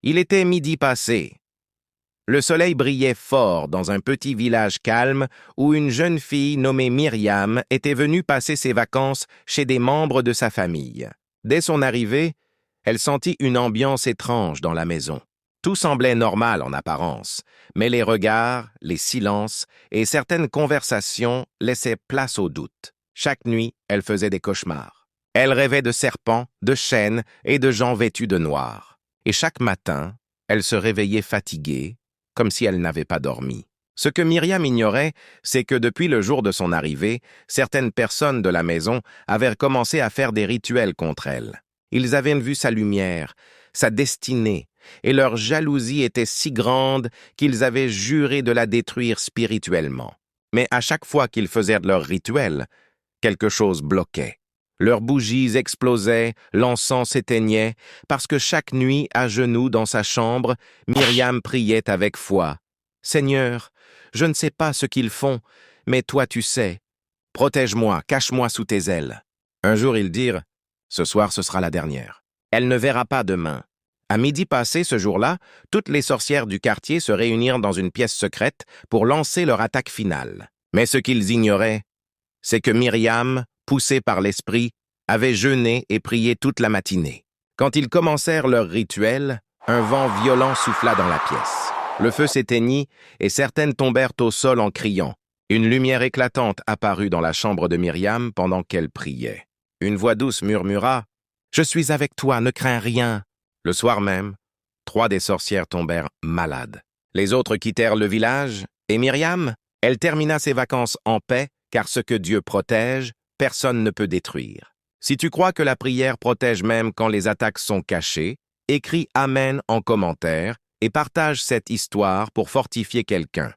Il était midi passé. Le soleil brillait fort dans un petit village calme où une jeune fille nommée Myriam était venue passer ses vacances chez des membres de sa famille. Dès son arrivée, elle sentit une ambiance étrange dans la maison. Tout semblait normal en apparence, mais les regards, les silences et certaines conversations laissaient place au doute. Chaque nuit, elle faisait des cauchemars. Elle rêvait de serpents, de chaînes et de gens vêtus de noir. Et chaque matin, elle se réveillait fatiguée, comme si elle n'avait pas dormi. Ce que Myriam ignorait, c'est que depuis le jour de son arrivée, certaines personnes de la maison avaient commencé à faire des rituels contre elle. Ils avaient vu sa lumière, sa destinée, et leur jalousie était si grande qu'ils avaient juré de la détruire spirituellement. Mais à chaque fois qu'ils faisaient leur rituel, quelque chose bloquait. Leurs bougies explosaient, l'encens s'éteignait, parce que chaque nuit, à genoux dans sa chambre, Myriam priait avec foi. « Seigneur, je ne sais pas ce qu'ils font, mais toi tu sais. Protège-moi, cache-moi sous tes ailes. » Un jour ils dirent, « Ce soir ce sera la dernière. Elle ne verra pas demain. » À midi passé ce jour-là, toutes les sorcières du quartier se réunirent dans une pièce secrète pour lancer leur attaque finale. Mais ce qu'ils ignoraient, c'est que Myriam, poussée par l'esprit, avait jeûné et prié toute la matinée. Quand ils commencèrent leur rituel, un vent violent souffla dans la pièce. Le feu s'éteignit et certaines tombèrent au sol en criant. Une lumière éclatante apparut dans la chambre de Myriam pendant qu'elle priait. Une voix douce murmura « Je suis avec toi, ne crains rien !» Le soir même, 3 des sorcières tombèrent malades. Les autres quittèrent le village et Myriam, elle termina ses vacances en paix, car ce que Dieu protège, personne ne peut détruire. Si tu crois que la prière protège même quand les attaques sont cachées, écris Amen en commentaire et partage cette histoire pour fortifier quelqu'un.